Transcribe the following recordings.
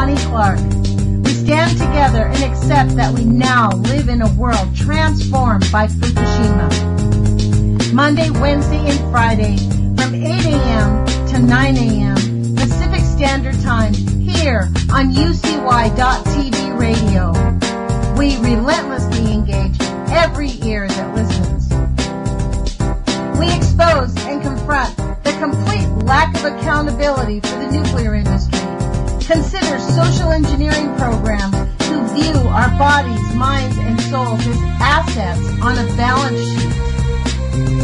Lonnie Clark. We stand together and accept that we now live in a world transformed by Fukushima. Monday, Wednesday, and Friday from 8 a.m. to 9 a.m. Pacific Standard Time here on UCY.TV radio. We relentlessly engage every ear that listens. We expose and confront the complete lack of accountability for the nuclear industry. Consider social engineering programs who view our bodies, minds, and souls as assets on a balance sheet.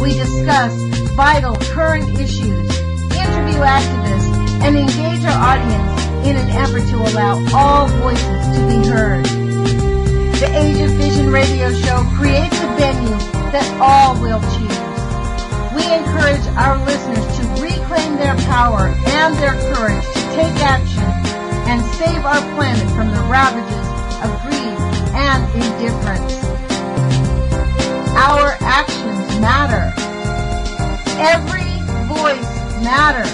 We discuss vital current issues, interview activists, and engage our audience in an effort to allow all voices to be heard. The Age of Fission radio show creates a venue that all will choose. We encourage our listeners to reclaim their power and their courage to take action and save our planet from the ravages of greed and indifference. Our actions matter. Every voice matters.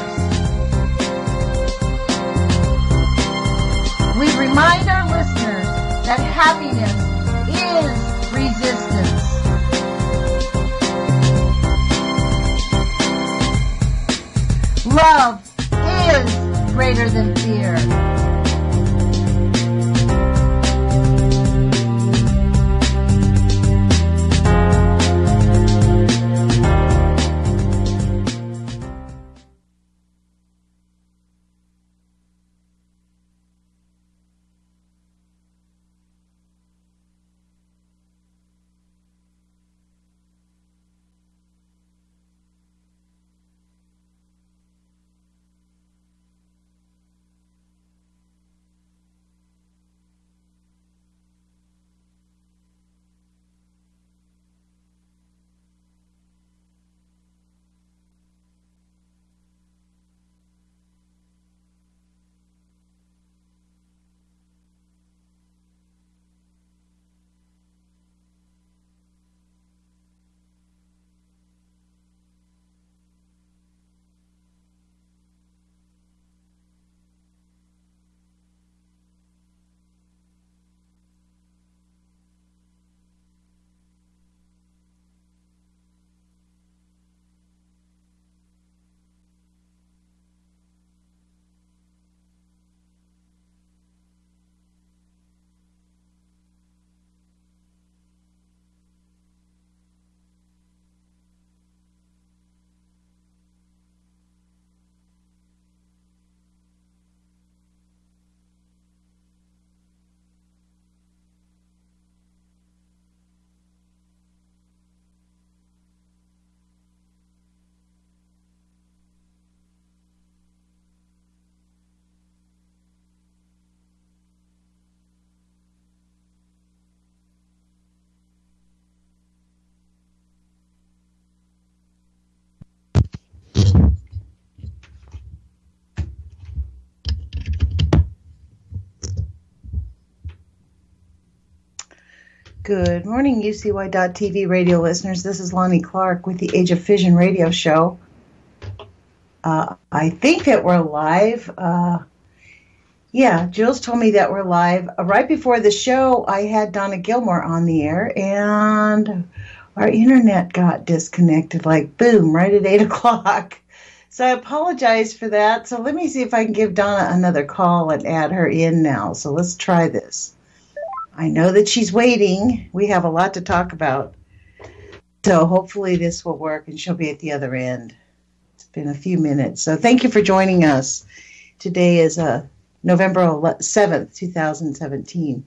We remind our listeners that happiness is resistance. Love is greater than fear. Good morning, UCY.TV radio listeners. This is Lonnie Clark with the Age of Fission radio show. I think that we're live. Jules told me that we're live. Right before the show, I had Donna Gilmore on the air, and our internet got disconnected, like boom, right at 8 o'clock. So I apologize for that. So let me see if I can give Donna another call and add her in now. So let's try this. I know that she's waiting. We have a lot to talk about. So hopefully this will work and she'll be at the other end. It's been a few minutes. So thank you for joining us. Today is November 7th, 2017.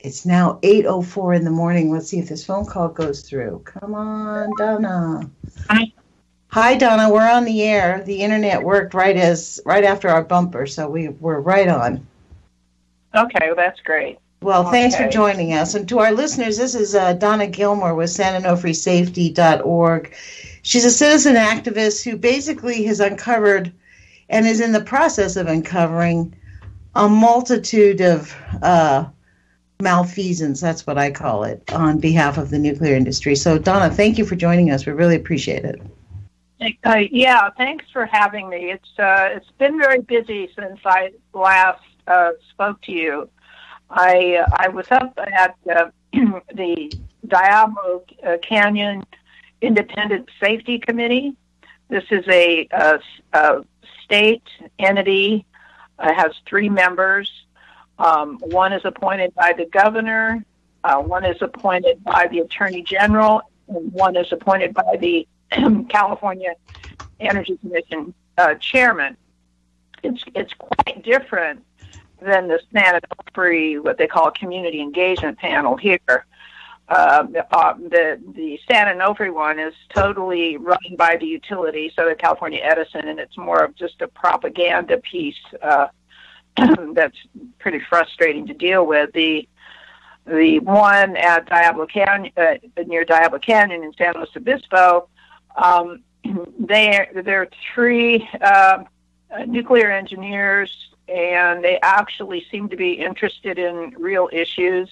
It's now 8:04 in the morning. Let's see if this phone call goes through. Come on, Donna. Hi, Donna. We're on the air. The internet worked right after our bumper, so we're right on. Okay, well, that's great. Well, thanks for joining us. And to our listeners, this is Donna Gilmore with Onofre She's a citizen activist who basically has uncovered and is in the process of uncovering a multitude of malfeasance, that's what I call it, on behalf of the nuclear industry. So, Donna, thank you for joining us. We really appreciate it. Yeah, thanks for having me. It's been very busy since I last spoke to you. I was up at the Diablo Canyon Independent Safety Committee. This is a state entity. Has 3 members. One is appointed by the governor. One is appointed by the attorney general, and one is appointed by the California Energy Commission chairman. It's quite different than the San Onofre, what they call a community engagement panel here. The San Onofre one is totally run by the utility, Southern California Edison, and it's more of just a propaganda piece that's pretty frustrating to deal with. The one at Diablo Canyon, near Diablo Canyon in San Luis Obispo, there are 3 nuclear engineers, and they actually seem to be interested in real issues.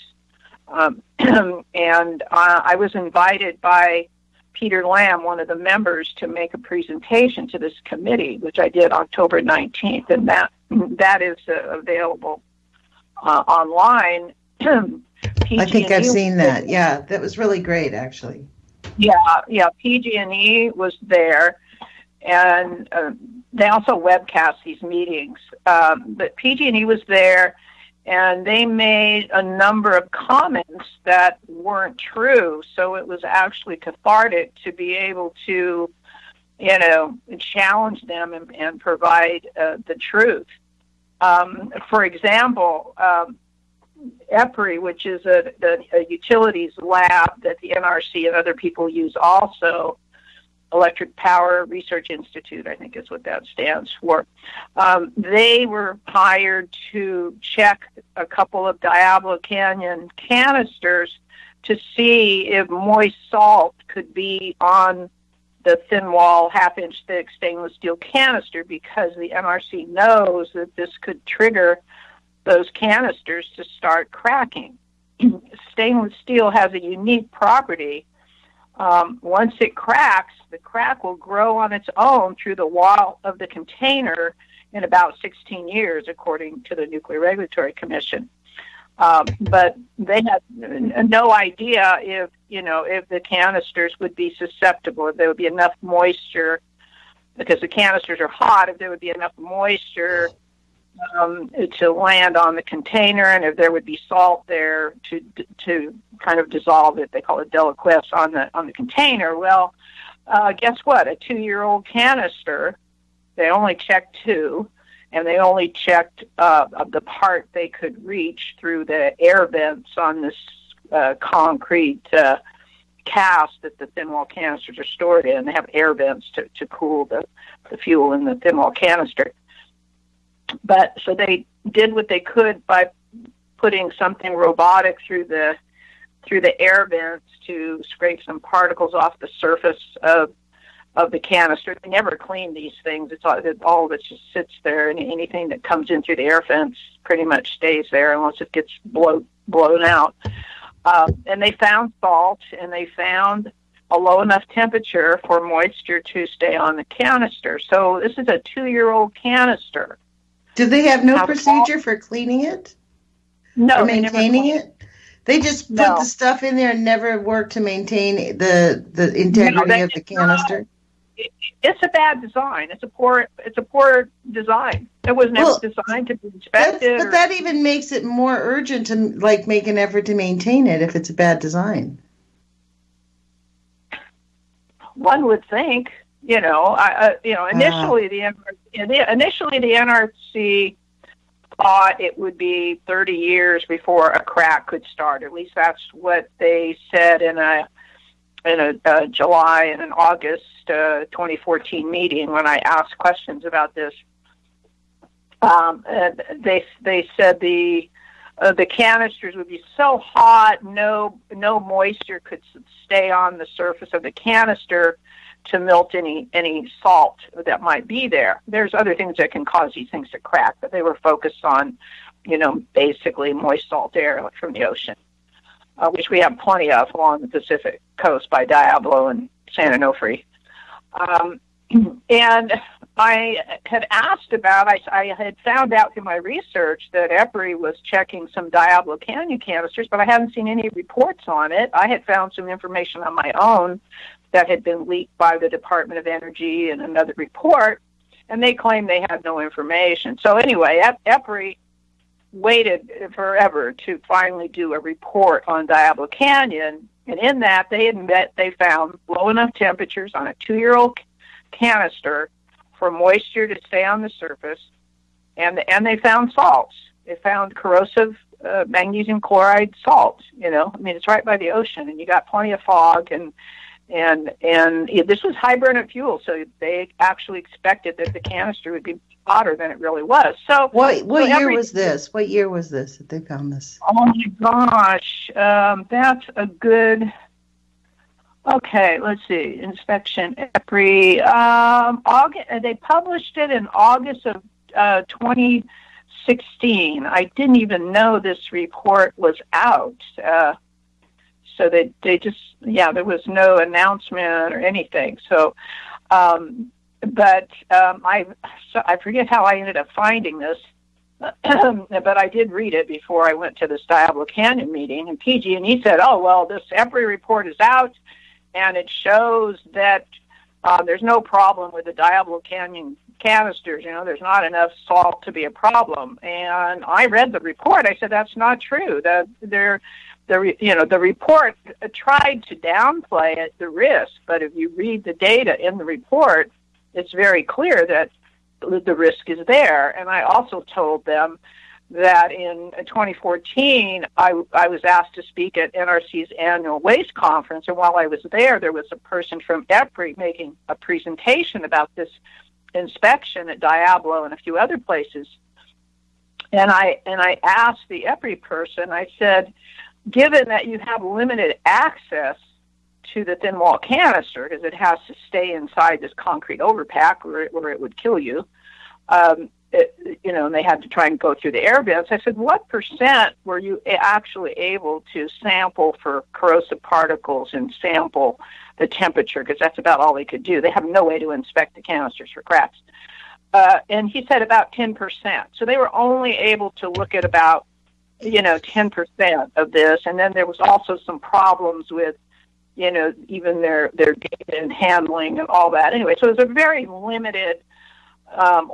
And I was invited by Peter Lamb, one of the members, to make a presentation to this committee, which I did October 19th, and that is available online. I think I've seen that. Yeah, that was really great, actually. Yeah, PG&E was there, and they also webcast these meetings. But PG&E was there, and they made a number of comments that weren't true. So it was actually cathartic to be able to, challenge them and provide the truth. For example, EPRI, which is a utilities lab that the NRC and other people use also, Electric Power Research Institute, I think is what that stands for. They were hired to check a couple of Diablo Canyon canisters to see if moist salt could be on the thin wall, half-inch thick stainless steel canister, because the NRC knows that this could trigger those canisters to start cracking. Stainless steel has a unique property. Once it cracks, the crack will grow on its own through the wall of the container in about 16 years, according to the Nuclear Regulatory Commission. But they had no idea if the canisters would be susceptible, if there would be enough moisture, because the canisters are hot, if there would be enough moisture to land on the container, and if there would be salt there to kind of dissolve it. They call it deliquesce on the container. Well, guess what? A 2-year-old canister, they only checked 2, and they only checked the part they could reach through the air vents on this concrete cast that the thin wall canisters are stored in. They have air vents to cool the fuel in the thin wall canister. But so they did what they could by putting something robotic through the air vents to scrape some particles off the surface of the canister. They never clean these things. It's all of it just sits there, and anything that comes in through the air vents pretty much stays there unless it gets blown out. And they found salt, and they found a low enough temperature for moisture to stay on the canister. So this is a 2-year-old canister. Do they have no procedure for cleaning it? No. Or maintaining it? They just put the stuff in there and never work to maintain the integrity of the canister? It's a bad design. It's a poor design. It was never designed to be inspected. But that even makes it more urgent to make an effort to maintain it if it's a bad design. One would think. Initially the NRC thought it would be 30 years before a crack could start. At least that's what they said in a July and an August 2014 meeting when I asked questions about this. They said the canisters would be so hot, no moisture could stay on the surface of the canister to melt any salt that might be there. There's other things that can cause these things to crack, but they were focused on, basically moist salt air from the ocean, which we have plenty of along the Pacific coast by Diablo and San Onofre. And I had asked about, I had found out through my research that EPRI was checking some Diablo Canyon canisters, but I hadn't seen any reports on it. I had found some information on my own that had been leaked by the Department of Energy in another report, and they claimed they had no information. So anyway, EPRI waited forever to finally do a report on Diablo Canyon, and in that they admit they found low enough temperatures on a 2-year-old canister for moisture to stay on the surface, and they found salts. They found corrosive magnesium chloride salt. You know, I mean, it's right by the ocean, and you got plenty of fog, and this was high burner fuel, so they actually expected that the canister would be hotter than it really was. So what year was this? What year was this that they found this? Oh my gosh, that's a good. Okay, let's see. Inspection EPRI. August. They published it in August of 2016. I didn't even know this report was out. So they just, there was no announcement or anything. So, but I forget how I ended up finding this, but I did read it before I went to this Diablo Canyon meeting. And PG&E said, "Oh well, this EPRI report is out, and it shows that there's no problem with the Diablo Canyon canisters. You know, there's not enough salt to be a problem." And I read the report. I said, "That's not true. The report tried to downplay it, the risk, but if you read the data in the report, it's very clear that the risk is there." And I also told them that in 2014, I was asked to speak at NRC's annual waste conference, and while I was there was a person from EPRI making a presentation about this inspection at Diablo and a few other places. And I asked the EPRI person, I said, given that you have limited access to the thin wall canister, because it has to stay inside this concrete overpack or it would kill you, and they had to try and go through the air vents. I said, what percent were you actually able to sample for corrosive particles and sample the temperature? Because that's about all they could do. They have no way to inspect the canisters for cracks. And he said about 10%. So they were only able to look at about 10% of this, and then there was also some problems with, even their data and handling and all that. Anyway, so it was a very limited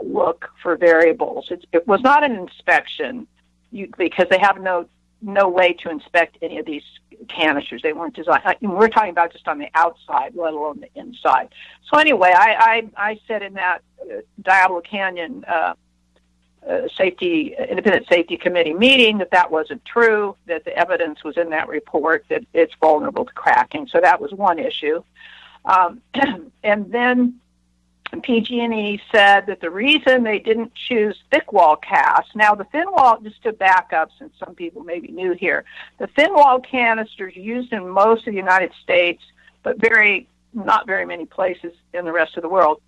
look for variables. It was not an inspection because they have no way to inspect any of these canisters. They weren't designed. We're talking about just on the outside, let alone the inside. So anyway, I said in that Diablo Canyon Independent Safety Committee meeting that wasn't true, that the evidence was in that report that it's vulnerable to cracking. So that was one issue. And then PG&E said that the reason they didn't choose thick wall casts, now the thin wall, just to back up since some people may be new here, the thin wall canisters used in most of the United States, but not very many places in the rest of the world,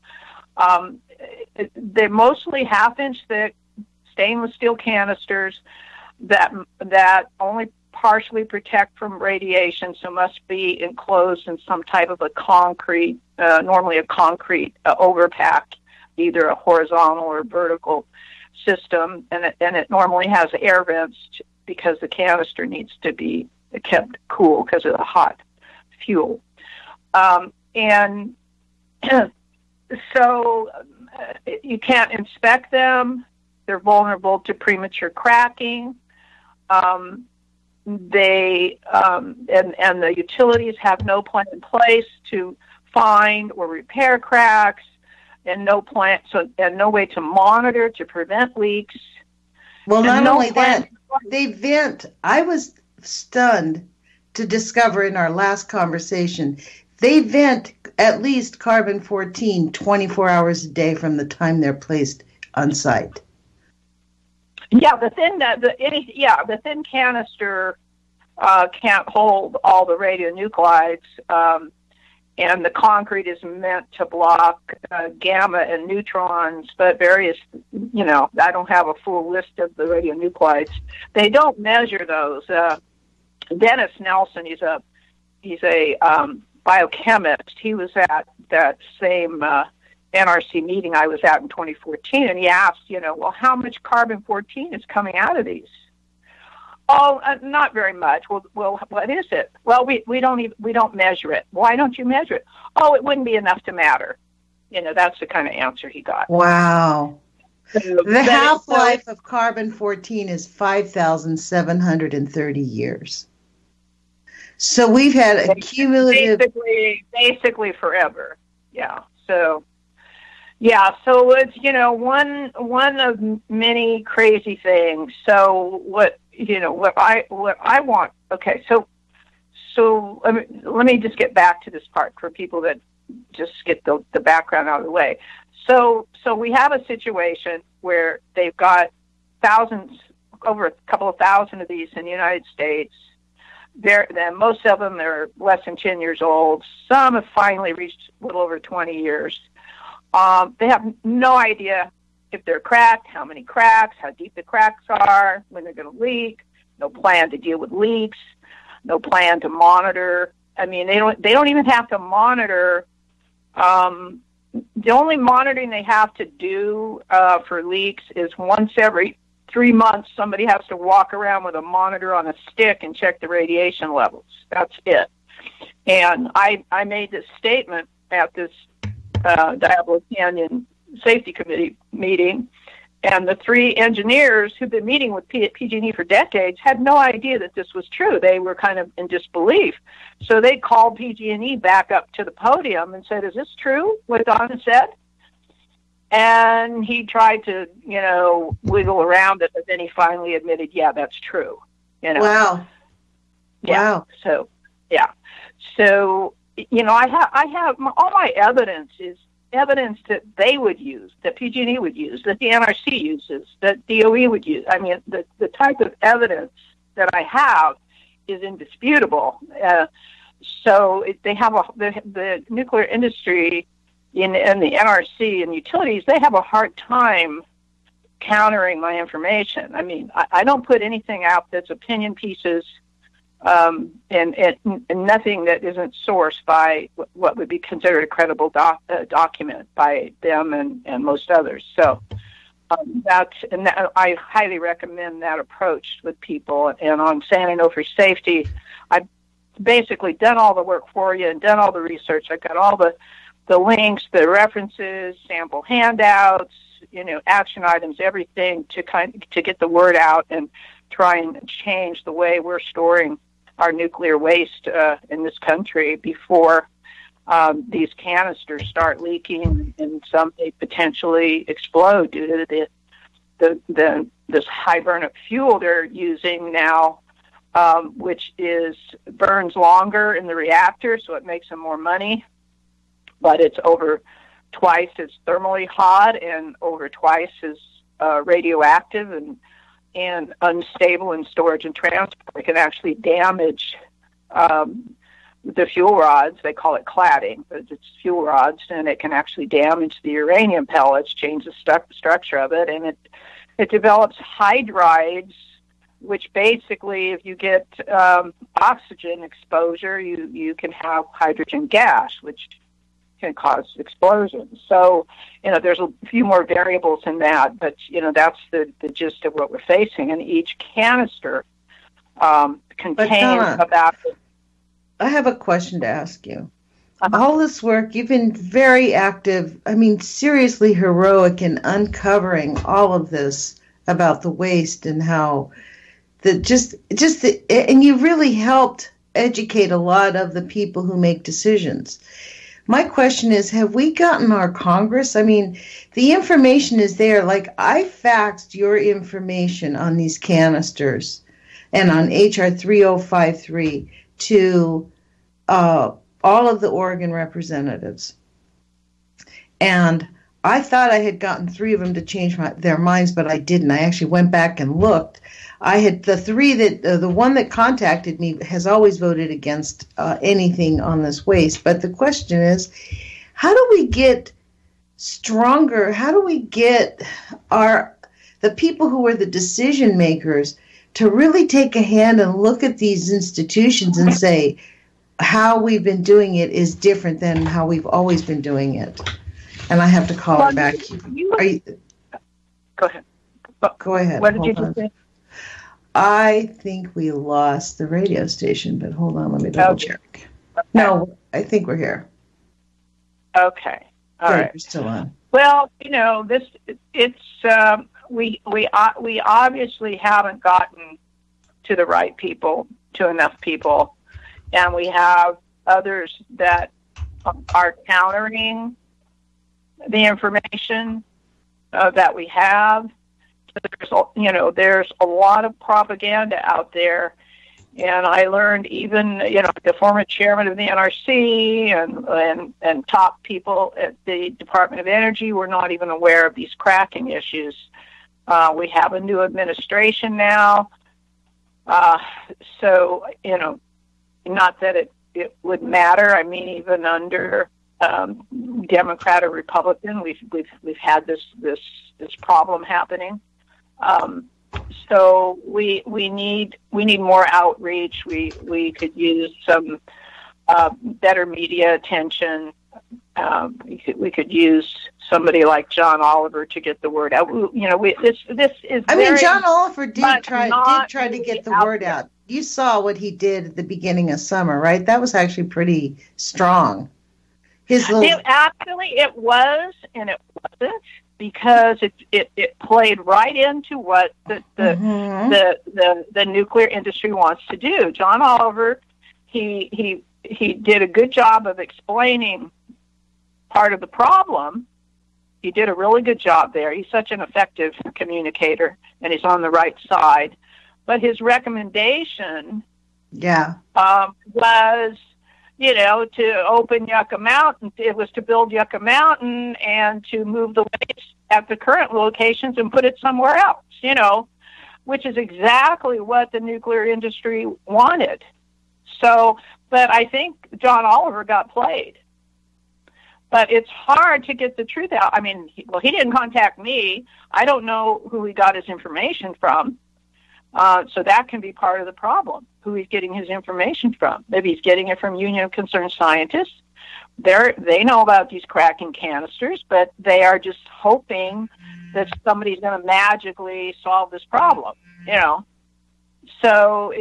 they're mostly half-inch thick stainless steel canisters that only partially protect from radiation, so must be enclosed in some type of a concrete, normally a concrete overpack, either a horizontal or vertical system, and it normally has air vents because the canister needs to be kept cool because of the hot fuel. And so you can't inspect them. They're vulnerable to premature cracking. They and the utilities have no plan in place to find or repair cracks, and no way to monitor to prevent leaks. Well, not only that, they vent. I was stunned to discover in our last conversation, they vent at least carbon-14 24 hours a day from the time they're placed on site. Yeah, the thin canister can't hold all the radionuclides, and the concrete is meant to block gamma and neutrons, but various, I don't have a full list of the radionuclides. They don't measure those. Dennis Nelson, he's a biochemist. He was at that same NRC meeting I was at in 2014, and he asked, well, how much carbon-14 is coming out of these? Oh, not very much. Well, what is it? Well, we don't measure it. Why don't you measure it? Oh, it wouldn't be enough to matter. That's the kind of answer he got. Wow. The half-life of carbon-14 is 5,730 years. So we've had a cumulative... Basically forever. Yeah. So it's, one of many crazy things. So what I want, okay, so let me just get back to this part for people that just get the background out of the way. So we have a situation where they've got over a couple of thousand of these in the United States. Most of them are less than 10 years old. Some have finally reached a little over 20 years. They have no idea if they're cracked, how many cracks, how deep the cracks are, when they're going to leak. No plan to deal with leaks. No plan to monitor. I mean, they don't even have to monitor. The only monitoring they have to do for leaks is once every 3 months, somebody has to walk around with a monitor on a stick and check the radiation levels. That's it. And I made this statement at this Diablo Canyon Safety Committee meeting, and the 3 engineers who've been meeting with PG&E for decades had no idea that this was true. They were kind of in disbelief. So they called PG&E back up to the podium and said, is this true, what Donna said? And he tried to, wiggle around it, but then he finally admitted, yeah, that's true. Wow. Yeah. Wow. So, yeah. So, I have all my evidence is evidence that they would use, that PG&E would use, that the NRC uses, that DOE would use. I mean, the type of evidence that I have is indisputable. So they have the nuclear industry and the NRC and utilities, they have a hard time countering my information. I mean, I don't put anything out that's opinion pieces and nothing that isn't sourced by what would be considered a credible document by them and most others. So I highly recommend that approach with people. And on Onofre Safety, I've basically done all the work for you and done all the research. I've got all the links, the references, sample handouts, action items, everything to get the word out and try and change the way we're storing our nuclear waste in this country before these canisters start leaking and some may potentially explode due to this high burn of fuel they're using now, which burns longer in the reactor, so it makes them more money, but it's over twice as thermally hot and over twice as radioactive and unstable in storage and transport. It can actually damage the fuel rods. They call it cladding, but it's fuel rods, and it can actually damage the uranium pellets, change the structure of it, and it develops hydrides, which basically, if you get oxygen exposure, you can have hydrogen gas, which can cause explosions. So, there's a few more variables in that, but, that's the gist of what we're facing. And each canister contains about... I have a question to ask you. All this work, you've been very active, seriously heroic in uncovering all of this about the waste and how and you really helped educate a lot of the people who make decisions. My question is, have we gotten our Congress? The information is there. Like, I faxed your information on these canisters and on HR 3053 to all of the Oregon representatives. And I thought I had gotten 3 of them to change their minds, but I didn't. I actually went back and looked. I had the one that contacted me has always voted against anything on this waste. But the question is, how do we get stronger? How do we get the people who are the decision makers to really take a hand and look at these institutions and say, how we've been doing it is different than how we've always been doing it? And I have to call her back. Go ahead. Go ahead. What did you just say? I think we lost the radio station, but hold on, let me double check. Okay. No, I think we're here. Okay. All right. You're still on. Well, we obviously haven't gotten to the right people, to enough people, and we have others that are countering the information that we have. There's a lot of propaganda out there, and I learned even the former chairman of the NRC and top people at the Department of Energy were not even aware of these cracking issues. We have a new administration now, so not that it would matter. I mean, even under Democrat or Republican, we've had this problem happening. So we need more outreach. We could use some better media attention. We could use somebody like John Oliver to get the word out. This is. I mean, John Oliver did try to get the word out. You saw what he did at the beginning of summer, right? That was actually pretty strong. It was, and it wasn't, because it played right into what the nuclear industry wants to do. John Oliver, he did a good job of explaining part of the problem. He did a really good job there. He's such an effective communicator, and he's on the right side. But his recommendation was, to open Yucca Mountain. It was to build Yucca Mountain and to move the waste at the current locations and put it somewhere else, which is exactly what the nuclear industry wanted. So, but I think John Oliver got played. But it's hard to get the truth out. I mean, he didn't contact me. I don't know who he got his information from. So that can be part of the problem, who he's getting his information from. Maybe he's getting it from Union of Concerned Scientists. They know about these cracking canisters, but they are just hoping that somebody's going to magically solve this problem, So,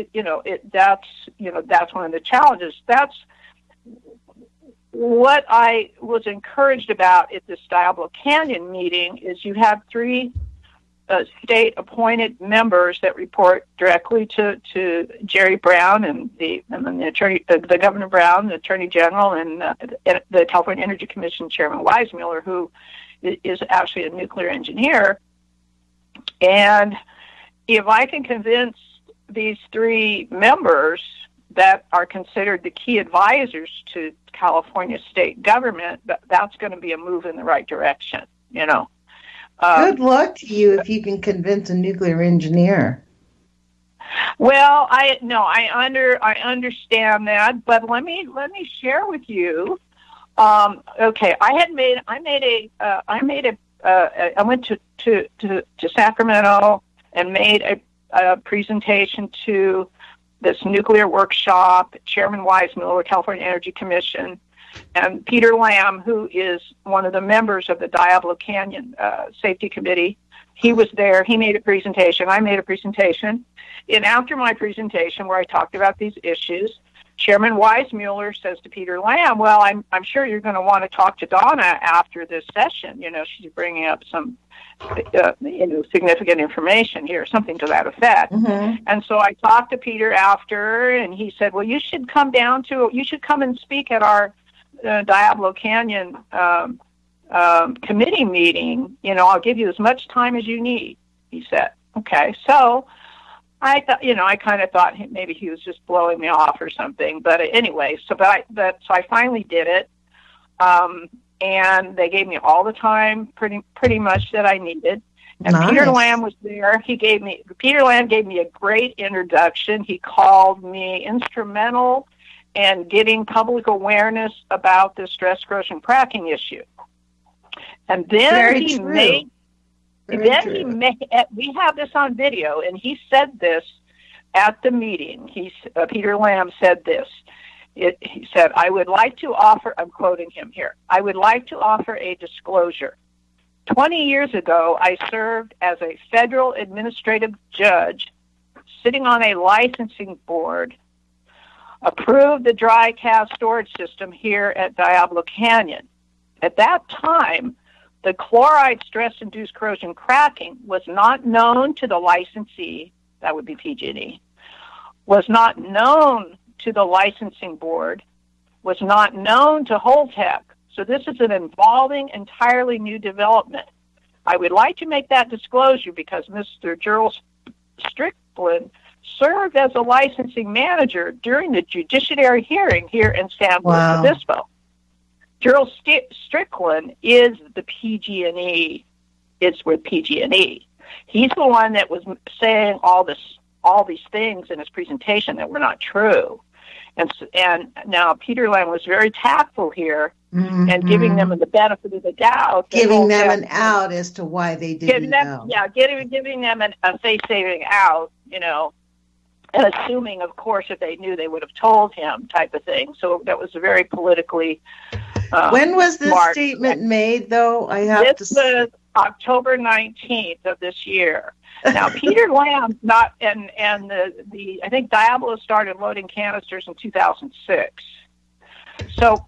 that's one of the challenges. That's what I was encouraged about at this Diablo Canyon meeting is you have 3 state-appointed members that report directly to Jerry Brown and the Governor Brown, the Attorney General, and the California Energy Commission Chairman Weissmuller, who is actually a nuclear engineer. And if I can convince these 3 members that are considered the key advisors to California state government, that's going to be a move in the right direction, Good luck to you if you can convince a nuclear engineer. Well, I understand that, but let me share with you. Okay, I went to Sacramento and made a presentation to this nuclear workshop. Chairman Weissmuller, California Energy Commission, and Peter Lamb, who is one of the members of the Diablo Canyon Safety Committee, he was there. He made a presentation. I made a presentation. And after my presentation, where I talked about these issues, Chairman Weissmuller says to Peter Lamb, "Well, I'm sure you're going to want to talk to Donna after this session. She's bringing up some significant information here," something to that effect. Mm-hmm. And so I talked to Peter after, and he said, "Well, you should come and speak at our Diablo Canyon committee meeting. I'll give you as much time as you need," he said. Okay, so I thought, I kind of thought maybe he was just blowing me off or something. But anyway, so I finally did it, and they gave me all the time, pretty much that I needed. And nice. Peter Lamb was there. Peter Lamb gave me a great introduction. He called me instrumental in getting public awareness about the stress corrosion cracking issue. And then we have this on video, and he said this at the meeting. Peter Lamb said this. He said, I would like to offer, I'm quoting him here, I would like to offer a disclosure. 20 years ago, I served as a federal administrative judge sitting on a licensing board, approved the dry cask storage system here at Diablo Canyon. At that time, the chloride stress-induced corrosion cracking was not known to the licensee, that would be PG&E, was not known to the licensing board, was not known to Holtec. So this is an evolving, entirely new development. I would like to make that disclosure because Mr. Gerald Strickland served as a licensing manager during the judiciary hearing here in San Luis Obispo. Gerald Strickland is the PG&E, is with PG&E. He's the one that was saying all these things in his presentation that were not true. And now Peter Lamb was very tactful here and giving them the benefit of the doubt. Giving them an out as to why they didn't know. Yeah, giving them a face-saving out, and assuming, of course, if they knew, they would have told him type of thing. So that was a very politically when was this statement made, though? This was October 19th of this year. Now, Peter Lamb, and I think Diablo started loading canisters in 2006. So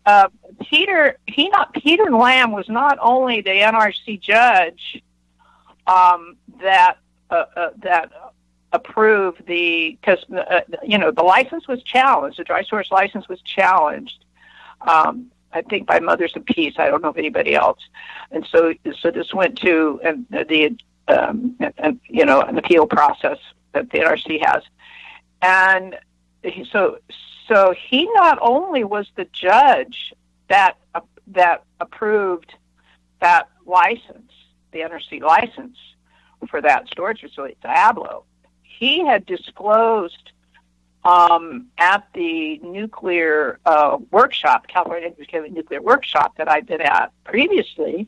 Peter Lamb was not only the NRC judge that approved because the license was challenged, the dry source license was challenged. I think by Mothers of Peace. I don't know of anybody else. And so this went to an appeal process that the NRC has. And so he not only was the judge that approved that license, the NRC license for that storage facility, Diablo, he had disclosed at the nuclear workshop, California Nuclear Workshop that I'd been at previously,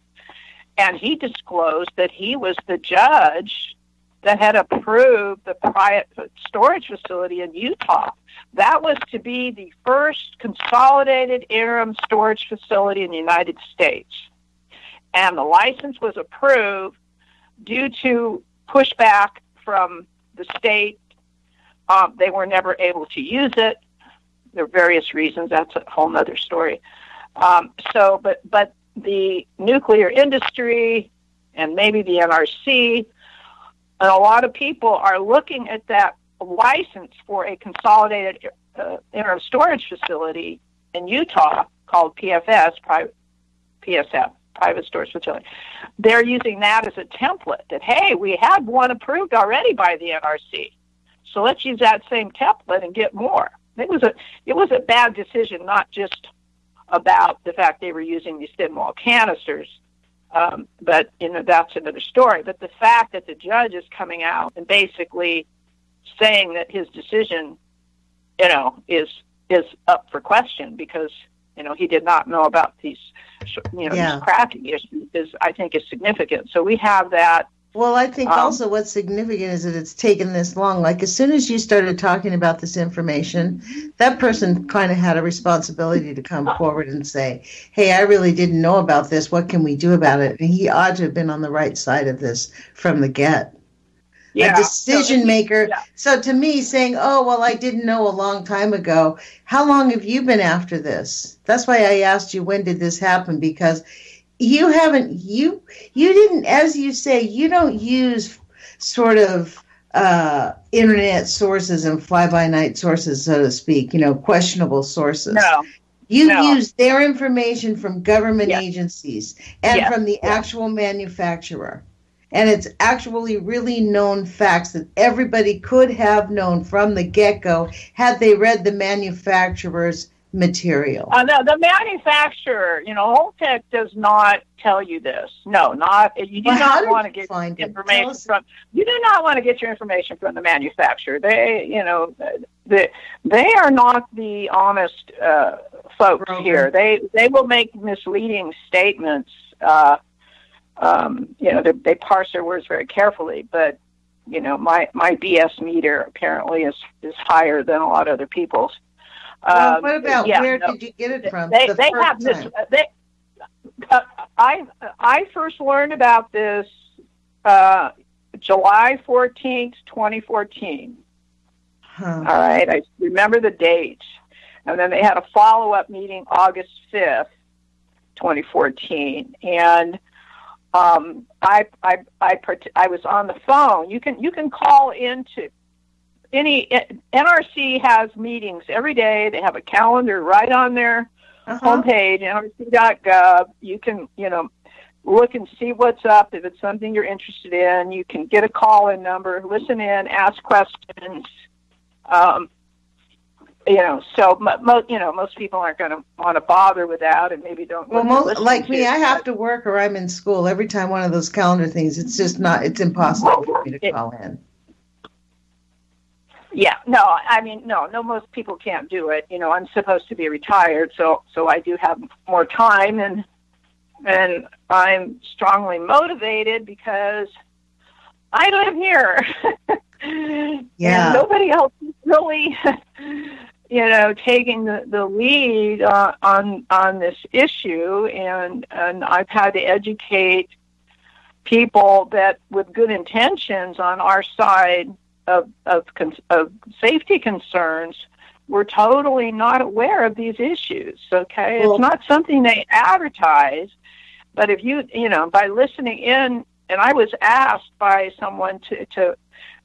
and he disclosed that he was the judge that had approved the private storage facility in Utah. That was to be the first consolidated interim storage facility in the United States. And the license was approved due to pushback from the state. They were never able to use it. There are various reasons. That's a whole other story. But the nuclear industry and maybe the NRC and a lot of people are looking at that license for a consolidated interim storage facility in Utah called PSF, Private Storage Facility. They're using that as a template that, hey, we had one approved already by the NRC. So let's use that same template and get more. It was a bad decision, not just about the fact they were using these thin wall canisters, but that's another story. But the fact that the judge is coming out and basically saying that his decision, is up for question because he did not know about these, these cracking issues I think is significant. So we have that. Well, I think also what's significant is that it's taken this long. Like, as soon as you started talking about this information, that person kind of had a responsibility to come forward and say, hey, I really didn't know about this. What can we do about it? And he ought to have been on the right side of this from the get. A decision maker. Yeah. So to me, saying, oh, well, I didn't know a long time ago. How long have you been after this? That's why I asked you, when did this happen? Because you didn't, as you say, you don't use sort of internet sources and fly-by-night sources, so to speak, questionable sources. No. You use their information from government agencies and from the actual manufacturer. And it's actually really known facts that everybody could have known from the get-go had they read the manufacturer's material. No, the manufacturer, Holtec does not tell you this. No, you do not want to get information from. You do not want to get your information from the manufacturer. They are not the honest folks here. They will make misleading statements. They parse their words very carefully, but my BS meter apparently is higher than a lot of other people's. Well, what about where did you get it from? They have this. I first learned about this July 14th, 2014. All right, I remember the date. And then they had a follow-up meeting August 5th, 2014. And I was on the phone. You can call into any NRC has meetings every day. They have a calendar right on their homepage, nrc.gov. You can look and see what's up. If it's something you're interested in, you can get a call-in number, listen in, ask questions. So most people aren't going to want to bother with that, and maybe don't. Well, like me, I have to work or I'm in school. Every time one of those calendar things, it's just not. It's impossible for me to call in. Yeah, no, most people can't do it. I'm supposed to be retired, so I do have more time, and I'm strongly motivated because I live here. Yeah. And nobody else is really, taking the lead on this issue, and I've had to educate people that with good intentions on our side of safety concerns, we're totally not aware of these issues. Okay, it's not something they advertise, but if you by listening in, and I was asked by someone to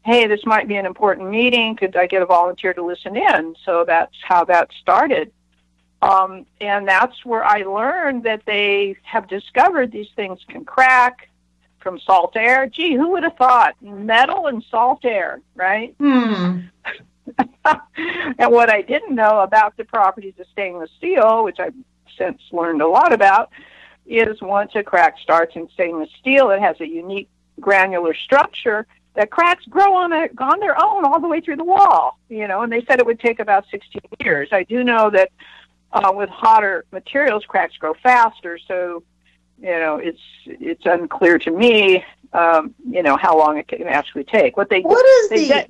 hey, this might be an important meeting. Could I get a volunteer to listen in? So that's how that started. And that's where I learned that they have discovered these things can crack from salt air. Gee, who would have thought? Metal and salt air, right? And what I didn't know about the properties of stainless steel, which I've since learned a lot about, is once a crack starts in stainless steel, it has a unique granular structure that cracks grow on their own all the way through the wall, and they said it would take about 16 years. I do know that with hotter materials, cracks grow faster, so, it's unclear to me, how long it can actually take. What is the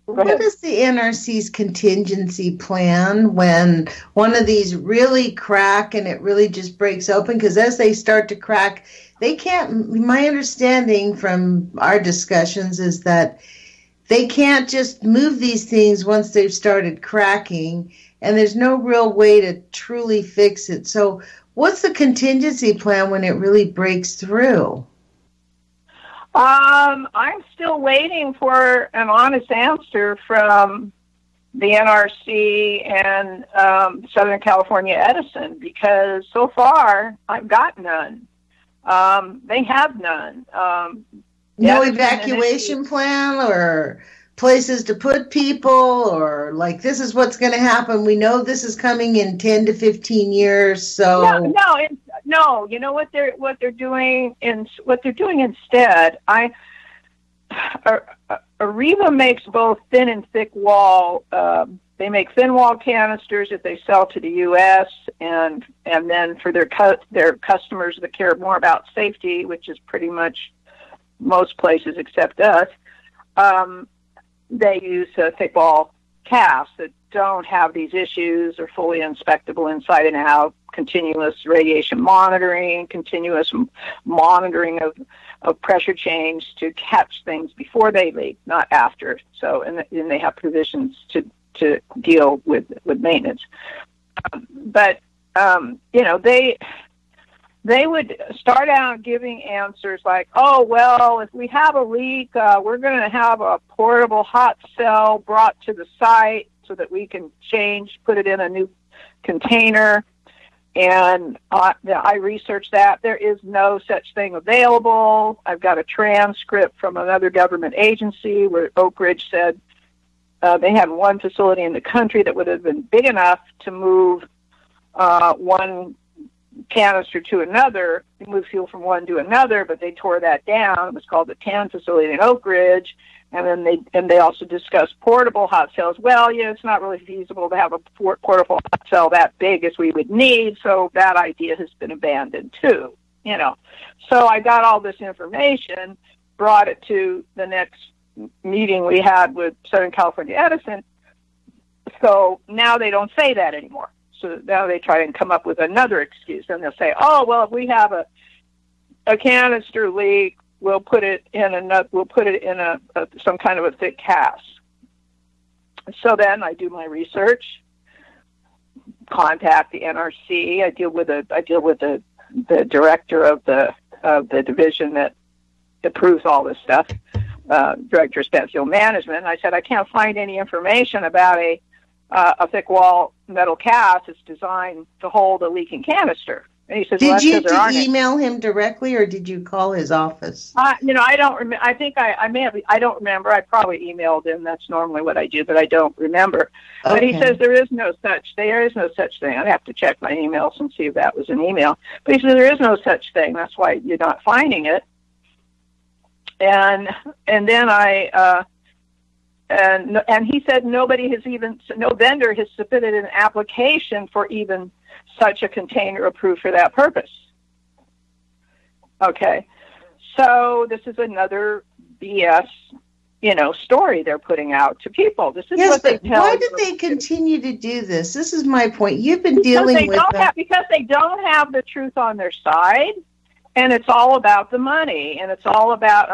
NRC's contingency plan when one of these really crack and it really just breaks open? Because as they start to crack, they can't, my understanding from our discussions is that they can't just move these things once they've started cracking, and there's no real way to truly fix it. So what's the contingency plan when it really breaks through? I'm still waiting for an honest answer from the NRC and Southern California Edison, because so far I've got none. They have none. No evacuation plan or places to put people, or like, this is what's going to happen. We know this is coming in 10 to 15 years. So no. You know what they're doing instead. Areva makes both thin and thick wall. They make thin wall canisters that they sell to the U.S. and then for their customers that care more about safety, which is pretty much most places except us. They use thick wall casts that don't have these issues, are fully inspectable inside and out, continuous radiation monitoring, continuous monitoring of pressure change to catch things before they leak, not after. So, and they have provisions to deal with maintenance. But they would start out giving answers like, oh, well, if we have a leak, we're going to have a portable hot cell brought to the site so that we can put it in a new container. And I researched that. There is no such thing available. I've got a transcript from another government agency where Oak Ridge said they had one facility in the country that would have been big enough to move one canister to another, move fuel from one to another, but they tore that down. It was called the TAN facility in Oak Ridge. And then they also discussed portable hot cells. Well, it's not really feasible to have a portable hot cell that big as we would need, so that idea has been abandoned too. So I got all this information, brought it to the next meeting we had with Southern California Edison, So now they don't say that anymore. So now they try and come up with another excuse, and they'll say, "Oh, well, if we have a canister leak, we'll put it in some kind of a thick cast." So then I do my research, contact the NRC. I deal with the director of the division that approves all this stuff, Director of Spent Fuel Management. And I said, I can't find any information about a thick wall metal cast that's designed to hold a leaking canister. And he says, did you email him directly, or did you call his office? I don't remember. I think I may have. I don't remember. I probably emailed him. That's normally what I do, but I don't remember. Okay. But he says there is no such thing. I'd have to check my emails and see if that was an email. But he says there is no such thing. That's why you're not finding it. And then and he said no vendor has submitted an application for even such a container approved for that purpose. Okay, so this is another BS, story they're putting out to people. This is what they tell. Why do they continue to do this? This is my point. You've been dealing with them because they don't have the truth on their side, and it's all about the money, and it's all about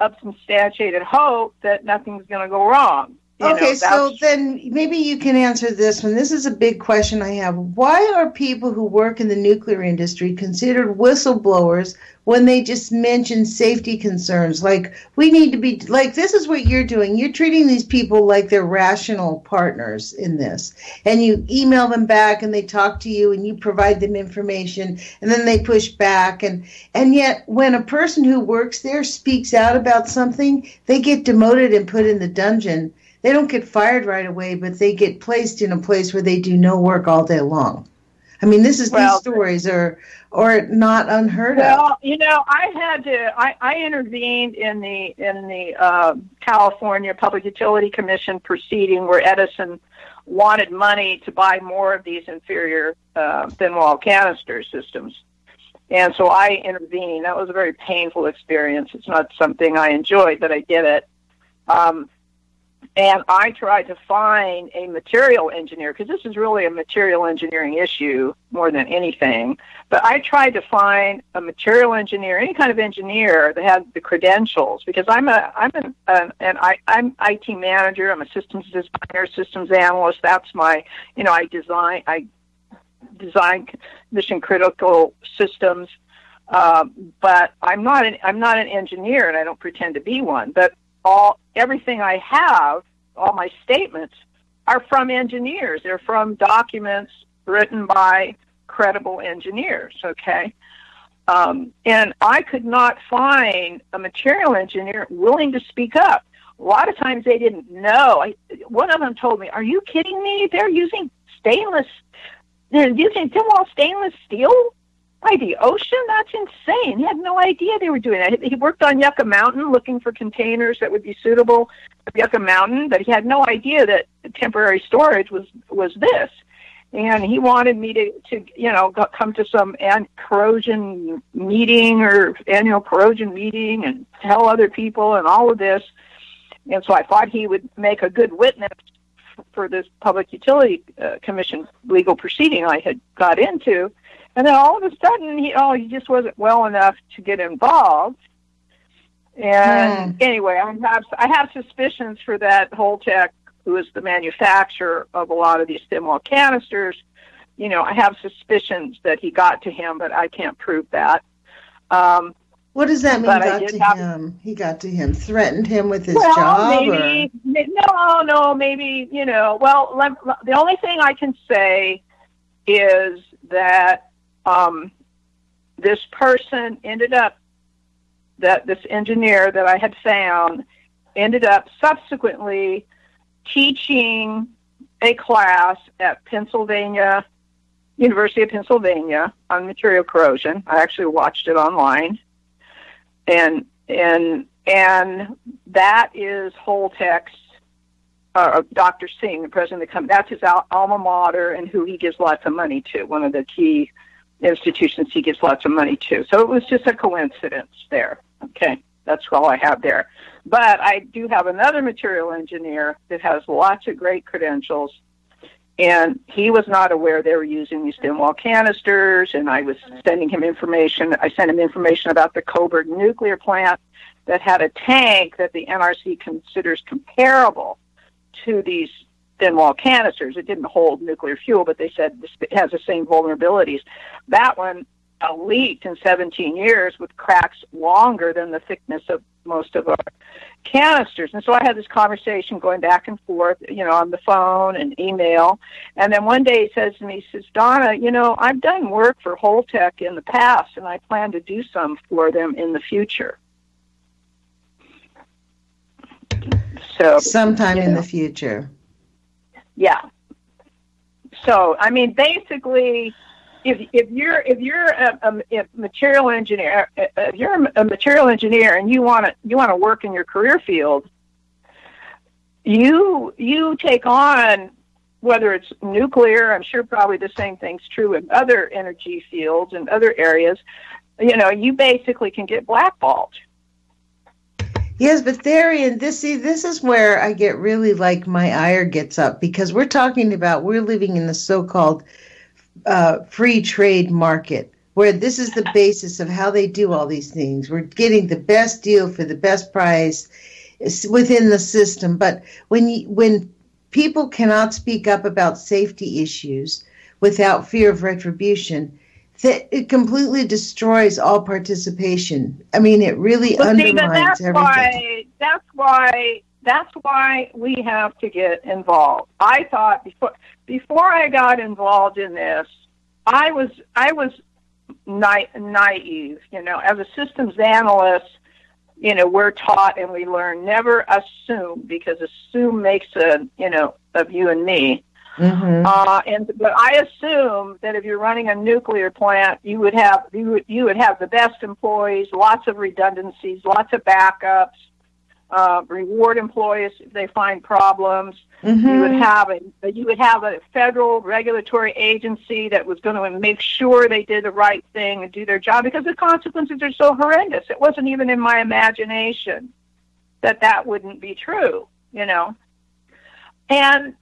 unsubstantiated hope that nothing's going to go wrong. Okay, so then maybe you can answer this one. This is a big question I have. Why are people who work in the nuclear industry considered whistleblowers when they just mention safety concerns? Like, we need to be, like, this is what you're doing. You're treating these people like they're rational partners in this. And you email them back and they talk to you and you provide them information and then they push back. And yet when a person who works there speaks out about something, they get demoted and put in the dungeon. They don't get fired right away, but they get placed in a place where they do no work all day long. I mean, these stories are not unheard of. Well, I intervened in the California Public Utility Commission proceeding where Edison wanted money to buy more of these inferior thin wall canister systems. And so I intervened. That was a very painful experience. It's not something I enjoyed, but I did it. And I tried to find a material engineer, because this is really a material engineering issue more than anything. But I tried to find a material engineer, any kind of engineer that had the credentials, because I'm IT manager. I'm a systems designer, systems analyst. That's my, I design mission critical systems. But I'm not an engineer, and I don't pretend to be one. But everything I have, all my statements, are from engineers. They're from documents written by credible engineers, okay? And I could not find a material engineer willing to speak up. A lot of times they didn't know. One of them told me, "Are you kidding me? They're using thin wall stainless steel by the ocean? That's insane." He had no idea they were doing that. He worked on Yucca Mountain looking for containers that would be suitable for Yucca Mountain, but he had no idea that temporary storage was this. And he wanted me to come to some corrosion meeting or annual corrosion meeting and tell other people and all of this. And so I thought he would make a good witness for this Public Utility Commission legal proceeding I had got into. And then all of a sudden, he just wasn't well enough to get involved. And anyway, I have suspicions for that Holtec, who is the manufacturer of a lot of these thin wall canisters. I have suspicions that he got to him, but I can't prove that. What does that mean, him? He got to him, threatened him with his job? Maybe, no, maybe, well, the only thing I can say is that this person this engineer that I had found ended up subsequently teaching a class at University of Pennsylvania on material corrosion. I actually watched it online. And that is Holtec's, Dr. Singh, the president of the company. That's his alma mater and who he gives lots of money to, one of the key institutions he gives lots of money to. So it was just a coincidence there. Okay, that's all I have there. But I do have another material engineer that has lots of great credentials And he was not aware they were using these thin wall canisters, and I was sending him information. I sent him information about the Coburg nuclear plant that had a tank that the NRC considers comparable to these thin wall canisters. It didn't hold nuclear fuel, but they said it has the same vulnerabilities. That one leaked in 17 years with cracks longer than the thickness of most of our canisters. And so I had this conversation going back and forth, on the phone and email. And then one day he says to me, he says, Donna, I've done work for Holtec in the past, and I plan to do some for them in the future. So sometime in the future. Yeah. So, basically, if you're a material engineer, if you're a material engineer and you want to work in your career field, you take on, whether it's nuclear, I'm sure probably the same thing's true in other energy fields and other areas. You basically can get blackballed. Yes, but this is where I get really my ire gets up, because we're living in the so-called free trade market, where this is the basis of how they do all these things. We're getting the best deal for the best price within the system. But when people cannot speak up about safety issues without fear of retribution, it completely destroys all participation. It really undermines everything. That's why we have to get involved. I thought before I got involved in this, I was naive. As a systems analyst, we're taught and we learn never assume, because assume makes of you and me. Mm-hmm. But I assume that if you're running a nuclear plant, you would have the best employees, lots of redundancies, lots of backups, reward employees if they find problems. Mm-hmm. You would have a federal regulatory agency that was going to make sure they did the right thing and do their job, because the consequences are so horrendous. It wasn't even in my imagination that wouldn't be true, And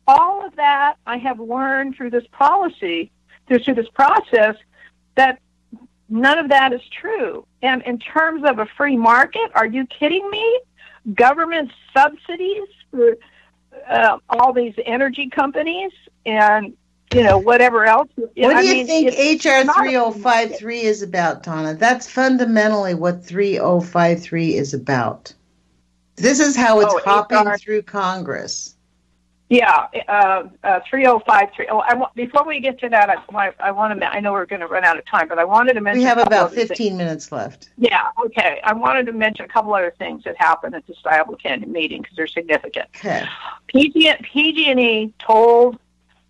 all of that I have learned through this policy, through this process, that none of that is true. And in terms of a free market, are you kidding me? Government subsidies for all these energy companies and, whatever else. What do you think HR 3053 is about, Donna? That's fundamentally what 3053 is about. This is how it's hopping through Congress. Yeah, 3053. Before we get to that, I know we're going to run out of time, but I wanted to mention. We have about 15 minutes left. Yeah, okay. I wanted to mention a couple other things that happened at the Diablo Canyon meeting, because they're significant. Okay. PG&E told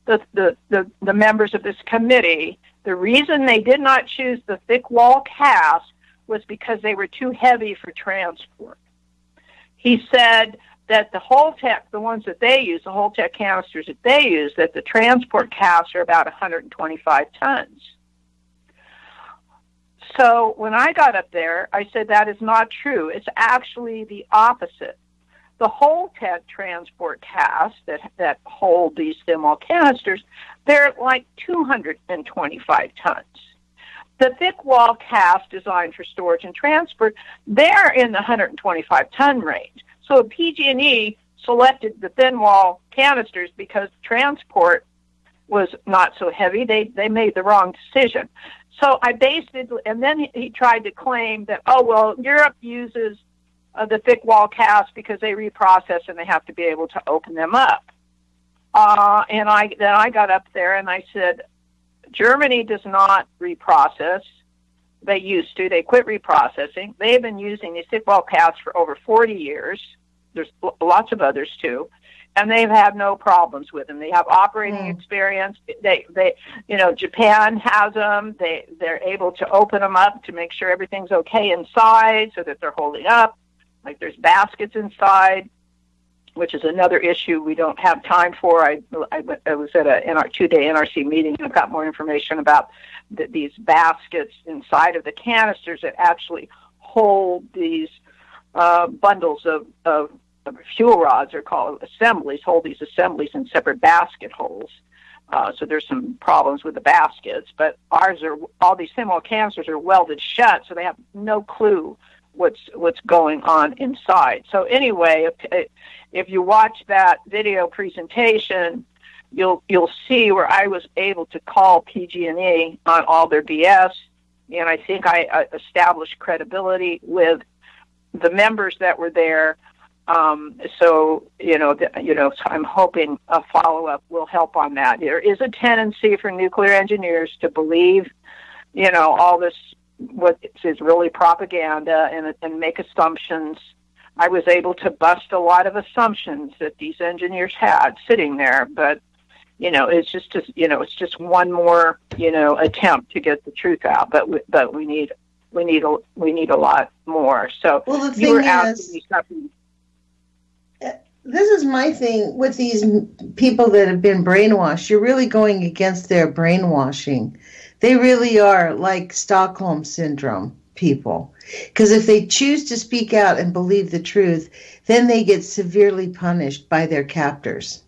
the members of this committee the reason they did not choose the thick wall cast was because they were too heavy for transport. He said that the Holtec, the ones that they use, the Holtec canisters that they use, that the transport casts are about 125 tons. So when I got up there, I said that is not true. It's actually the opposite. The Holtec transport casts that hold these thin wall canisters, they're like 225 tons. The thick wall cast designed for storage and transport, they're in the 125 ton range. So PG&E selected the thin wall canisters because transport was not so heavy. They made the wrong decision. So I based it, and then he tried to claim that, Europe uses the thick wall cast because they reprocess and they have to be able to open them up. And I got up there and I said, Germany does not reprocess. They used to. They quit reprocessing. They've been using these thick wall casts for over 40 years. There's lots of others too, and they've had no problems with them. They have operating experience. They Japan has them. They're able to open them up to make sure everything's okay inside, so that they're holding up. Like there's baskets inside, which is another issue we don't have time for. I was at a 2-day NRC meeting. I got more information about these baskets inside of the canisters that actually hold these bundles of fuel rods are called assemblies, hold these assemblies in separate basket holes. So there's some problems with the baskets, but all these thin wall canisters are welded shut, so they have no clue what's going on inside. So anyway, if you watch that video presentation, you'll see where I was able to call PG&E on all their BS, and I think I established credibility with the members that were there. So I'm hoping a follow-up will help on that. There is a tendency for nuclear engineers to believe, all this, what is really propaganda, and make assumptions. I was able to bust a lot of assumptions that these engineers had sitting there, but, it's just one more, attempt to get the truth out, but we need a lot more. So well, the thing is, this is my thing with these people that have been brainwashed. You're really going against their brainwashing. They really are like Stockholm Syndrome people. Because if they choose to speak out and believe the truth, then they get severely punished by their captors.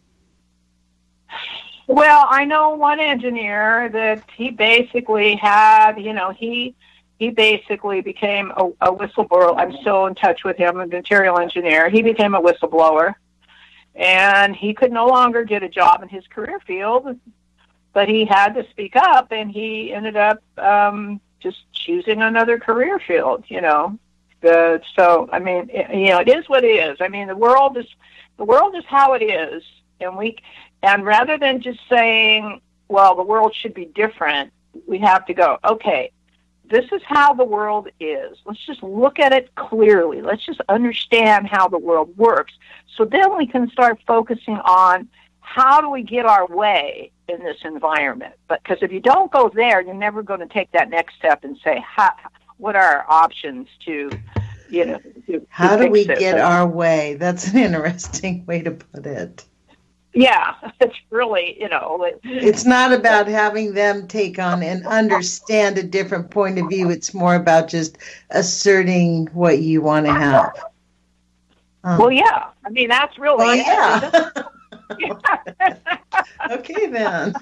Well, I know one engineer that he basically had, he basically became a whistleblower. I'm still in touch with him, a material engineer. He became a whistleblower, and he could no longer get a job in his career field, but he had to speak up, and he ended up just choosing another career field, So, I mean, it is what it is. I mean, the world is how it is, and rather than just saying, well, the world should be different, we have to go, okay, this is how the world is. Let's just look at it clearly. Let's just understand how the world works. So then we can start focusing on how do we get our way in this environment. Because if you don't go there, you're never going to take that next step and say, what are our options to how do we get our way? That's an interesting way to put it. Yeah, it's really, It's not about having them take on and understand a different point of view. It's more about just asserting what you want to have. Well, yeah. I mean, that's really... Well, yeah. Okay, then.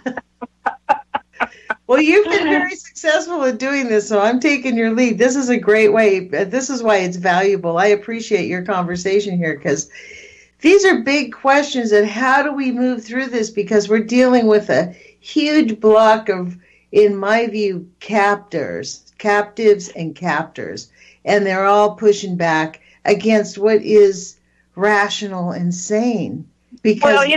Well, you've been very successful at doing this, so I'm taking your lead. This is a great way. This is why it's valuable. I appreciate your conversation here, because these are big questions, and how do we move through this? Because we're dealing with a huge block of, in my view, captives and captors, and they're all pushing back against what is rational and sane. Because,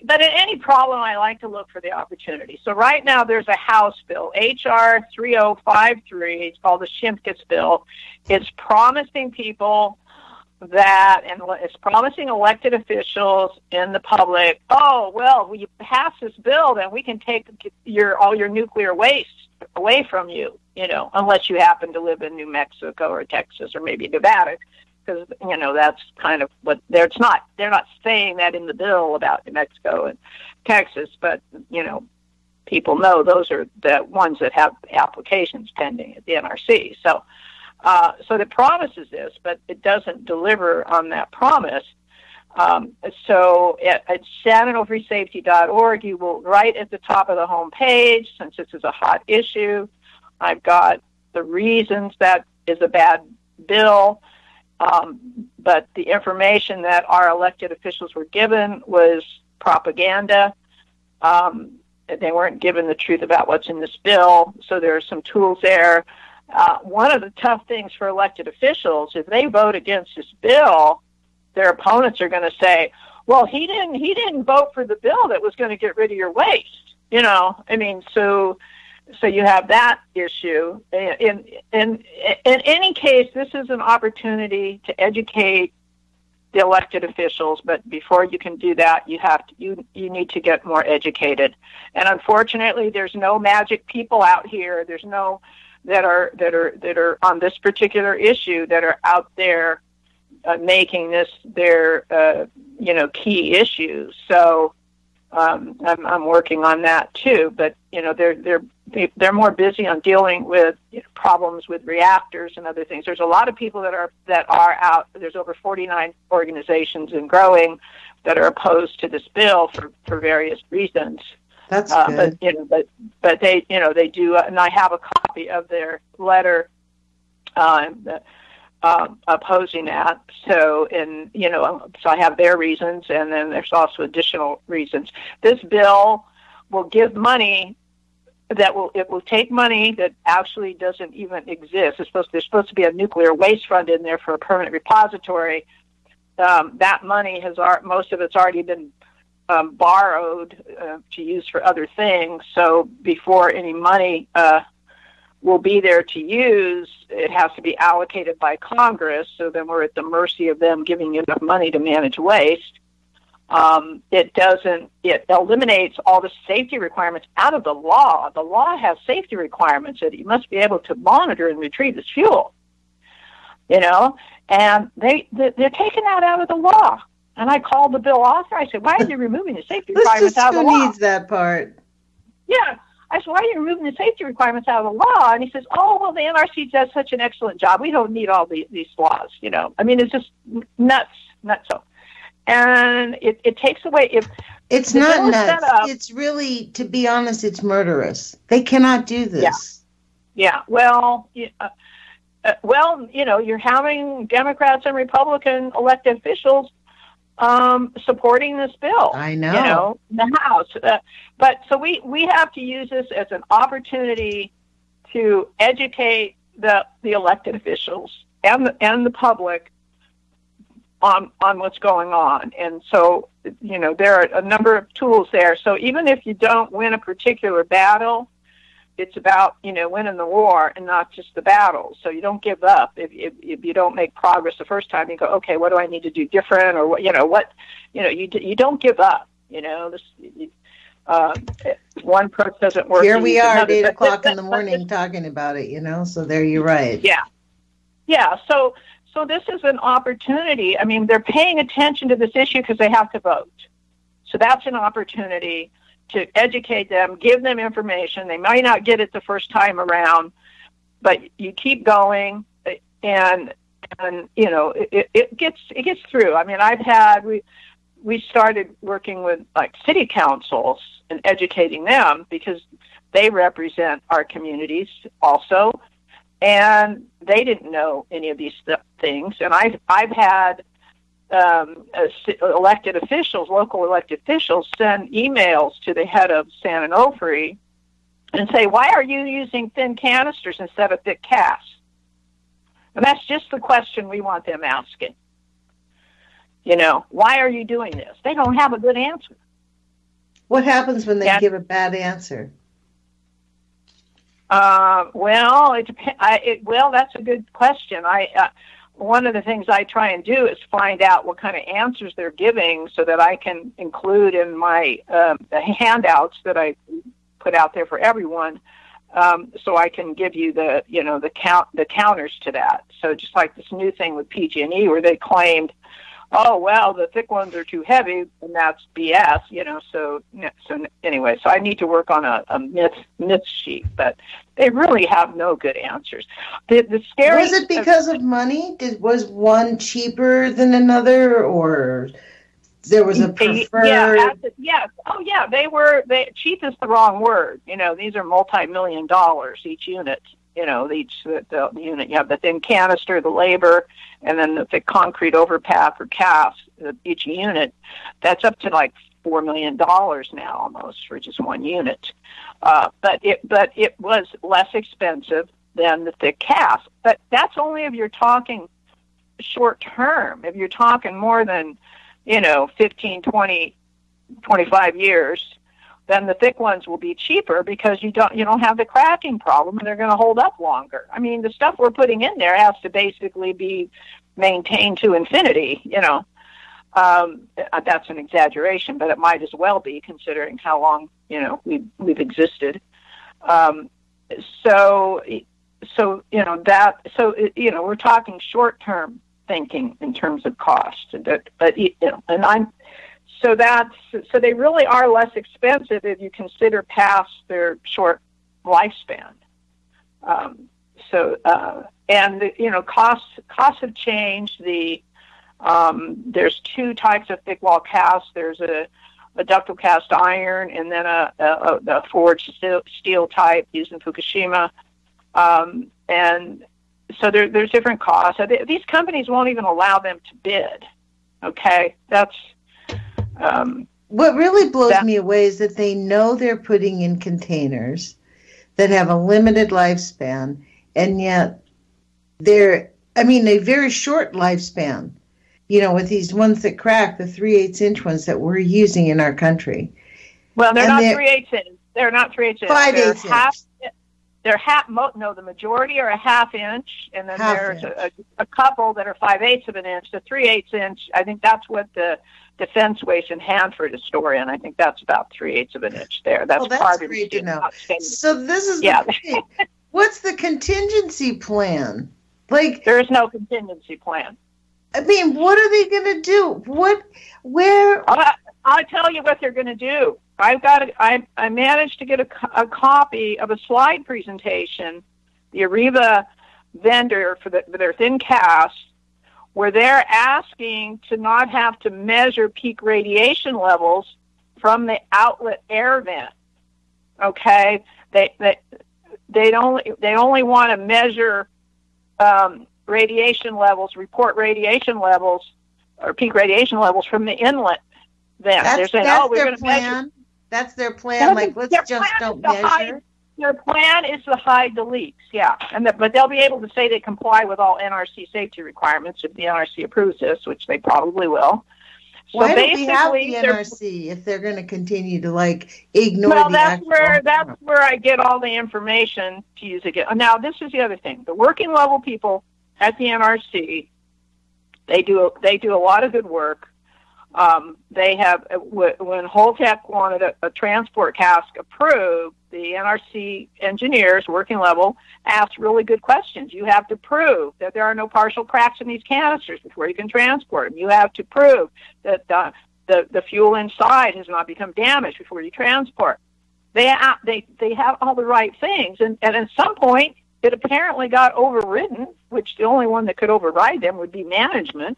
but in any problem, I like to look for the opportunity. So right now there's a House bill, H.R. 3053. It's called the Shimkus bill. It's promising people that, and it's promising elected officials and the public, when you pass this bill, then we can take all your nuclear waste away from you, unless you happen to live in New Mexico or Texas or maybe Nevada, because, that's kind of what they're not saying that in the bill about New Mexico and Texas, but, people know those are the ones that have applications pending at the NRC. So it promises this, but it doesn't deliver on that promise. So at OnofreSafety.org, you will, right at the top of the home page, since this is a hot issue, I've got the reasons that is a bad bill, but the information that our elected officials were given was propaganda. They weren't given the truth about what's in this bill, so there are some tools there. One of the tough things for elected officials, if they vote against this bill, their opponents are going to say, well, he didn't vote for the bill that was going to get rid of your waste. So you have that issue. In any case, this is an opportunity to educate the elected officials, but before you can do that, you need to get more educated. And unfortunately, there's no magic people out here. There's no that are on this particular issue that are out there making this their key issue. So I'm working on that too, but they're more busy on dealing with problems with reactors and other things. There's a lot of people that are out. There's over 49 organizations and growing that are opposed to this bill for various reasons. That's good. But they do, and I have a copy of their letter opposing that. So I have their reasons, and then there's also additional reasons. This bill will give money it will take money that actually doesn't even exist. There's supposed to be a nuclear waste fund in there for a permanent repository. That money most of it's already been borrowed to use for other things. So before any money will be there to use, it has to be allocated by Congress. So then we're at the mercy of them giving enough money to manage waste. It eliminates all the safety requirements out of the law. The law has safety requirements that you must be able to monitor and retrieve this fuel. And they're taking that out of the law. And I called the bill author. I said, why are you removing the safety requirements out of the law? Who needs that part? Yeah. I said, why are you removing the safety requirements out of the law? And he says, oh, well, the NRC does such an excellent job. We don't need all these laws, I mean, it's just nuts. So. And it takes away. If it's not nuts. It's really, to be honest, it's murderous. They cannot do this. Yeah. Well, you're having Democrats and Republican elected officials supporting this bill. I know. In the House. But so we have to use this as an opportunity to educate the elected officials and the public on what's going on. And so, there are a number of tools there. So even if you don't win a particular battle, it's about, winning the war and not just the battle. So you don't give up. If you don't make progress the first time, you go, okay, what do I need to do different? Or you don't give up. One approach doesn't work. Here we are at 8 o'clock in the morning talking about it, so there you're right. Yeah. Yeah. So this is an opportunity. I mean, they're paying attention to this issue because they have to vote. So that's an opportunity to educate them, give them information. They might not get it the first time around, but you keep going, and it gets through. I mean, we started working with like city councils and educating them because they represent our communities also. And they didn't know any of these things. And I've had elected officials, local elected officials, send emails to the head of San Onofre and say, why are you using thin canisters instead of thick casts? And that's just the question we want them asking. Why are you doing this? They don't have a good answer. What happens when they give a bad answer? Well, it depends. That's a good question. One of the things I try and do is find out what kind of answers they're giving so that I can include in my the handouts that I put out there for everyone, so I can give you the counters to that. So just like this new thing with PG&E where they claimed, oh, well, the thick ones are too heavy, and that's BS, so anyway, so I need to work on a myth sheet, but they really have no good answers. The scary... Was it because of money? Was one cheaper than another, or there was a preferred... Yes. Oh, yeah, cheap is the wrong word. These are multi-million dollars each unit. The unit, you have the thin canister, the labor, and then the thick concrete overpath or cast, each unit. That's up to like $4 million now almost for just one unit. But it was less expensive than the thick cast. But that's only if you're talking short term. If you're talking more than, 15, 20, 25 years, then the thick ones will be cheaper because you don't have the cracking problem, and they're going to hold up longer. I mean, the stuff we're putting in there has to basically be maintained to infinity. That's an exaggeration, but it might as well be considering how long we've existed. We're talking short term thinking in terms of cost, but So they really are less expensive if you consider past their short lifespan. Costs have changed. There's two types of thick wall cast. There's a ductile cast iron, and then a forged steel type used in Fukushima. And so there's different costs. These companies won't even allow them to bid. Okay, that's what really blows me away is that they know they're putting in containers that have a limited lifespan, and yet they're a very short lifespan. With these ones that crack, the 3/8 inch ones that we're using in our country. Well, they're not 3/8 inch. They're not 3/8 inch. 5/8 inch. They're the majority are a 1/2 inch, and then there's a couple that are 5/8 of an inch. The 3/8 inch, I think that's what the Defense Waste in Hanford is storing. I think that's about 3/8 of an inch there. That's great to know. So this is what's the contingency plan? There is no contingency plan. What are they going to do? I'll tell you what they're going to do. I managed to get a copy of a slide presentation, the Areva vendor for their thin cast, where they're asking to not have to measure peak radiation levels from the outlet air vent. Okay, they only want to measure radiation levels, report radiation levels or peak radiation levels from the inlet vent. They're saying, we're going to measure. That's their plan. Don't measure. Their plan is to hide the leaks, yeah. But they'll be able to say they comply with all NRC safety requirements if the NRC approves this, which they probably will. Why don't we have the NRC if they're going to continue to ignore the actual? Well, that's where I get all the information to use again. Now, this is the other thing. The working level people at the NRC, they do a lot of good work. They have, when Holtec wanted a transport cask approved, the NRC engineers, working level, asked really good questions. You have to prove that there are no partial cracks in these canisters before you can transport them. You have to prove that the fuel inside has not become damaged before you transport. They have all the right things, and at some point, it apparently got overridden, which the only one that could override them would be management.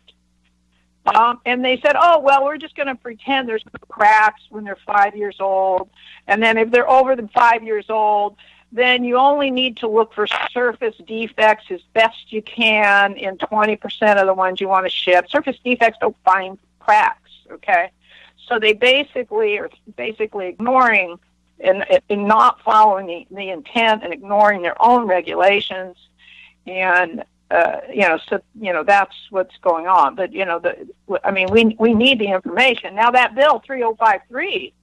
And they said, we're just going to pretend there's no cracks when they're 5 years old. And then if they're over than 5 years old, then you only need to look for surface defects as best you can in 20% of the ones you want to ship. Surface defects don't find cracks, okay? So they basically are ignoring and not following the intent and ignoring their own regulations. And that's what's going on. But, we need the information. Now, that bill 3053,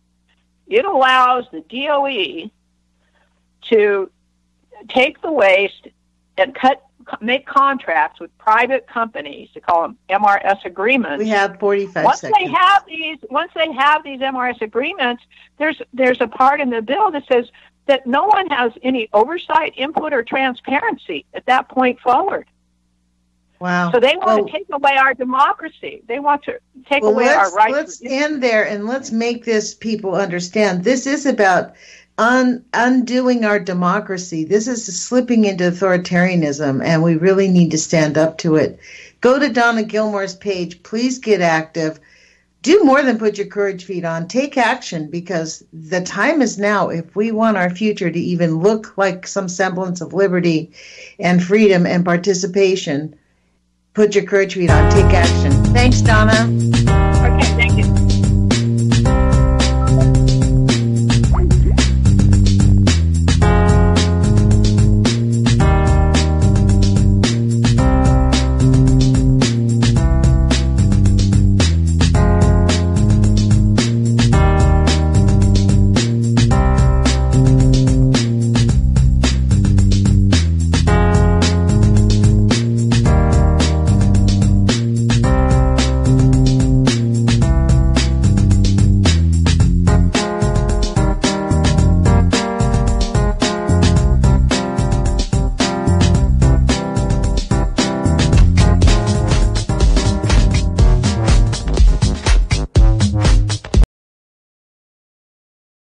it allows the DOE to take the waste and make contracts with private companies, to call them MRS agreements. We have 45 once seconds. Once they have these MRS agreements, there's a part in the bill that says that no one has any oversight, input, or transparency at that point forward. Wow. So they want to take away our democracy. They want to take away our rights. Let's end there and let's make this people understand. This is about undoing our democracy. This is slipping into authoritarianism, and we really need to stand up to it. Go to Donna Gilmore's page. Please get active. Do more than put your courage feet on. Take action, because the time is now. If we want our future to even look like some semblance of liberty and freedom and participation, put your courage feet on. Take action. Thanks, Donna.